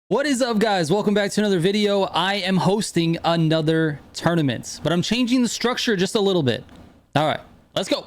What is up, guys? Welcome back to another video. I am hosting another tournament, but I'm changing the structure just a little bit. All right, let's go.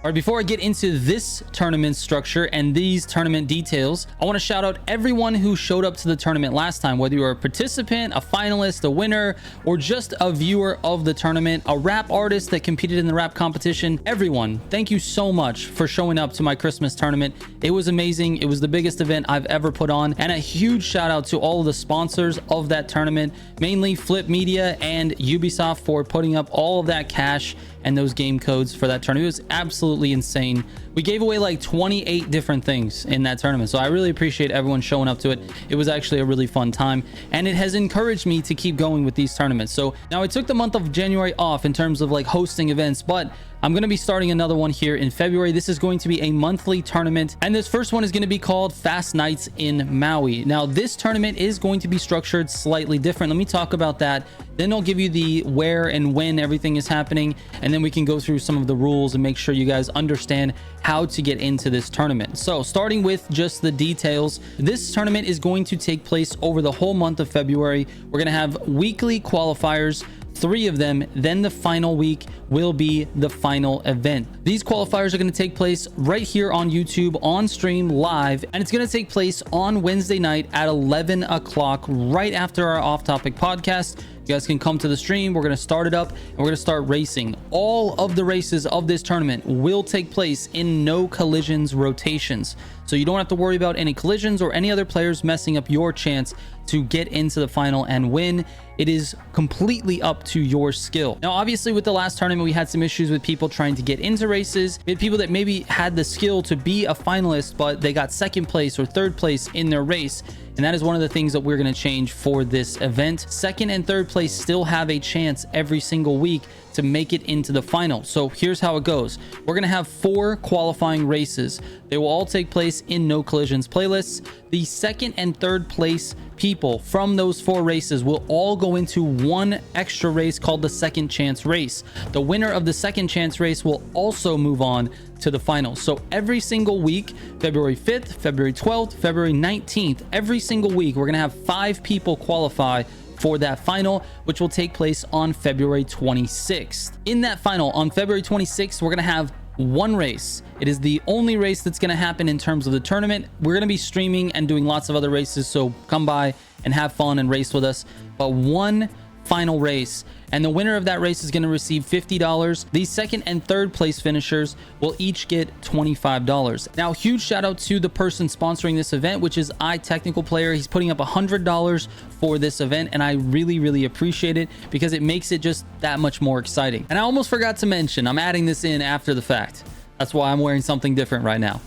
All right, before I get into this tournament structure and these tournament details, I want to shout out everyone who showed up to the tournament last time, whether you are a participant, a finalist, a winner, or just a viewer of the tournament, a rap artist that competed in the rap competition. Everyone, thank you so much for showing up to my Christmas tournament. It was amazing. It was the biggest event I've ever put on, and a huge shout out to all of the sponsors of that tournament, mainly Flip Media and Ubisoft for putting up all of that cash and those game codes for that tournament. It was absolutely insane. We gave away like 28 different things in that tournament, so I really appreciate everyone showing up to it. It was actually a really fun time, and it has encouraged me to keep going with these tournaments. So now I took the month of January off in terms of like hosting events, but I'm going to be starting another one here in February. This is going to be a monthly tournament, and this first one is going to be called Fast Nights in Maui. Now, this tournament is going to be structured slightly different. Let me talk about that. Then I'll give you the where and when everything is happening, and then we can go through some of the rules and make sure you guys understand how to get into this tournament. So starting with just the details, this tournament is going to take place over the whole month of February. We're going to have weekly qualifiers, 3 of them, then the final week will be the final event. These qualifiers are going to take place right here on YouTube on stream live, and it's going to take place on Wednesday night at 11 o'clock right after our off-topic podcast. You guys can come to the stream. We're going to start it up and we're going to start racing. All of the races of this tournament will take place in no collisions rotations, so you don't have to worry about any collisions or any other players messing up your chance to get into the final and win. It is completely up to your skill. Now, obviously, with the last tournament, we had some issues with people trying to get into races. We had people that maybe had the skill to be a finalist, but they got second place or third place in their race. And that is one of the things that we're going to change for this event. Second and third place still have a chance every single week to make it into the final. So here's how it goes. We're going to have 4 qualifying races. They will all take place in no collisions playlists. The second and third place people from those 4 races will all go into one extra race called the second chance race. The winner of the second chance race will also move on to the final. So every single week, February 5th, February 12th, February 19th, every single week, we're going to have 5 people qualify for that final, which will take place on February 26th. In that final on February 26th, we're going to have one race. It is the only race that's going to happen in terms of the tournament. We're going to be streaming and doing lots of other races, so come by and have fun and race with us. But one final race, and the winner of that race is going to receive $50. The second and third place finishers will each get $25. Now, huge shout out to the person sponsoring this event, which is iTechnical Player. He's putting up $100 for this event, and I really appreciate it because it makes it just that much more exciting. And I almost forgot to mention, I'm adding this in after the fact. That's why I'm wearing something different right now.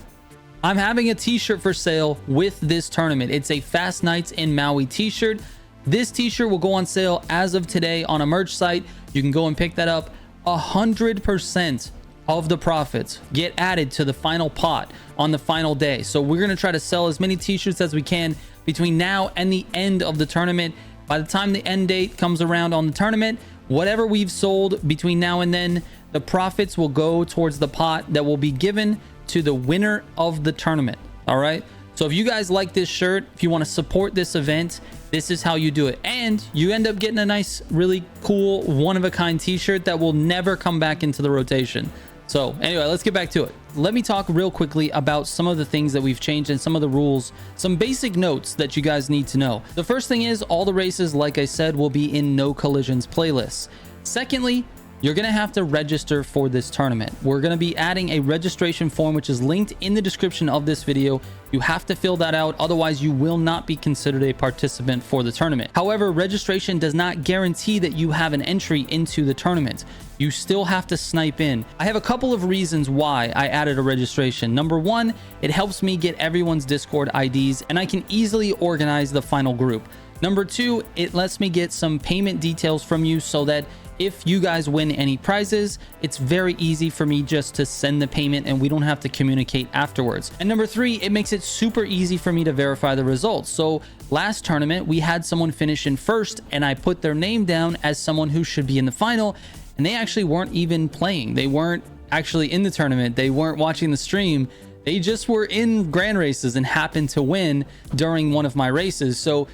I'm having a t-shirt for sale with this tournament. It's a Fast Nights in Maui t-shirt. This t-shirt will go on sale as of today on a merch site. You can go and pick that up. 100% of the profits get added to the final pot on the final day. So we're going to try to sell as many t-shirts as we can between now and the end of the tournament. By the time the end date comes around on the tournament, whatever we've sold between now and then, the profits will go towards the pot that will be given to the winner of the tournament. All right. So if you guys like this shirt, if you want to support this event, this is how you do it. And you end up getting a nice, really cool, one-of-a-kind t-shirt that will never come back into the rotation. So anyway, let's get back to it. Let me talk real quickly about some of the things that we've changed and some of the rules, some basic notes that you guys need to know. The first thing is all the races, like I said, will be in no collisions playlists. Secondly, you're going to have to register for this tournament. We're going to be adding a registration form, which is linked in the description of this video. You have to fill that out. Otherwise, you will not be considered a participant for the tournament. However, registration does not guarantee that you have an entry into the tournament. You still have to snipe in. I have a couple of reasons why I added a registration. Number 1, it helps me get everyone's Discord IDs, and I can easily organize the final group. Number 2, it lets me get some payment details from you so that if you guys win any prizes, it's very easy for me just to send the payment and we don't have to communicate afterwards. And number 3, it makes it super easy for me to verify the results. So last tournament, we had someone finish in first and I put their name down as someone who should be in the final, and they actually weren't even playing. They weren't actually in the tournament. They weren't watching the stream. They just were in grand races and happened to win during one of my races. So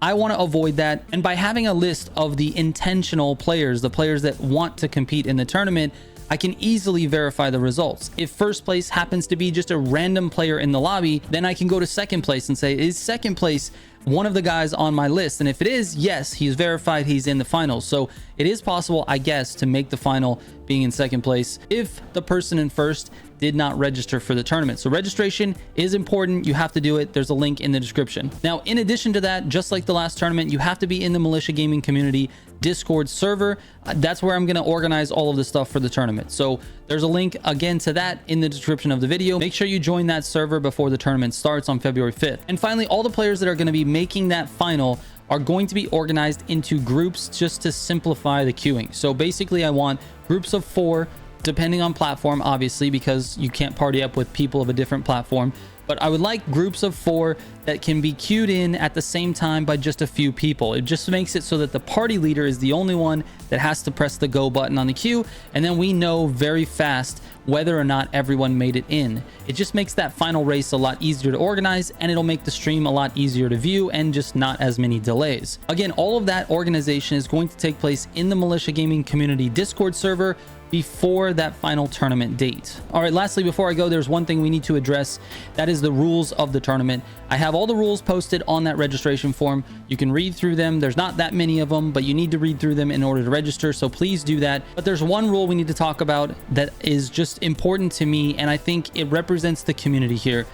I want to avoid that. And by having a list of the intentional players, the players that want to compete in the tournament, I can easily verify the results. If first place happens to be just a random player in the lobby, then I can go to second place and say, is second place one of the guys on my list? And if it is, yes, he's verified, he's in the finals. So it is possible, I guess, to make the final being in second place if the person in first did not register for the tournament. So registration is important. You have to do it. There's a link in the description. Now, in addition to that, just like the last tournament, you have to be in the Militia Gaming community Discord server. That's where I'm going to organize all of the stuff for the tournament. So there's a link again to that in the description of the video. Make sure you join that server before the tournament starts on February 5th. And finally, all the players that are going to be making that final are going to be organized into groups just to simplify the queuing. So basically, I want groups of 4, depending on platform, obviously, because you can't party up with people of a different platform. But I would like groups of 4 that can be queued in at the same time by just a few people. It just makes it so that the party leader is the only one that has to press the go button on the queue, and then we know very fast whether or not everyone made it in. It just makes that final race a lot easier to organize, and it'll make the stream a lot easier to view and just not as many delays. Again, all of that organization is going to take place in the Militia Gaming community Discord server before that final tournament date. All right, lastly, before I go, there's one thing we need to address. That is the rules of the tournament. I have all the rules posted on that registration form. You can read through them. There's not that many of them, but you need to read through them in order to register, so please do that. But there's one rule we need to talk about that is just important to me, and I think it represents the community here.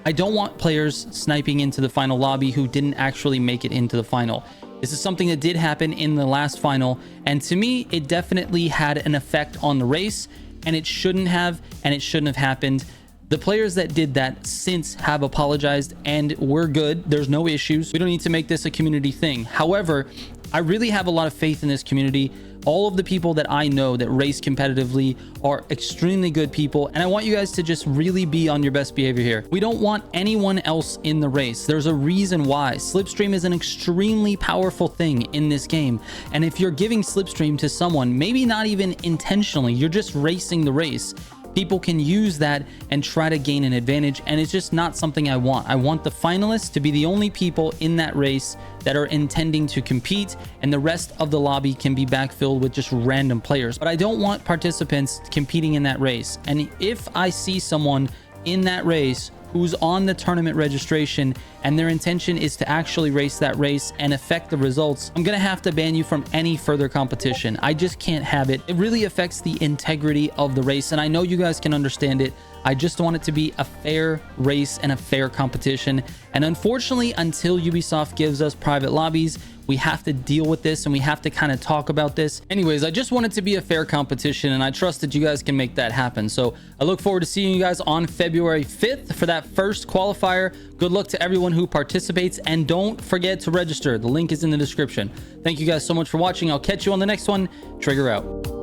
I don't want players sniping into the final lobby who didn't actually make it into the final. This is something that did happen in the last final, and to me, it definitely had an effect on the race, and it shouldn't have happened. The players that did that since have apologized, and we're good. There's no issues. We don't need to make this a community thing. However, I really have a lot of faith in this community. All of the people that I know that race competitively are extremely good people, and I want you guys to just really be on your best behavior here. We don't want anyone else in the race. There's a reason why. Slipstream is an extremely powerful thing in this game, and if you're giving Slipstream to someone, maybe not even intentionally, you're just racing the race, people can use that and try to gain an advantage, and it's just not something I want. I want the finalists to be the only people in that race that are intending to compete, and the rest of the lobby can be backfilled with just random players. But I don't want participants competing in that race. And if I see someone in that race who's on the tournament registration and their intention is to actually race that race and affect the results, I'm gonna have to ban you from any further competition. I just can't have it. It really affects the integrity of the race, and I know you guys can understand it. I just want it to be a fair race and a fair competition. And unfortunately, until Ubisoft gives us private lobbies, we have to deal with this and we have to kind of talk about this. Anyways, I just want it to be a fair competition, and I trust that you guys can make that happen. So I look forward to seeing you guys on February 5th for that first qualifier. Good luck to everyone who participates, and don't forget to register. The link is in the description. Thank you guys so much for watching. I'll catch you on the next one. Trigger out.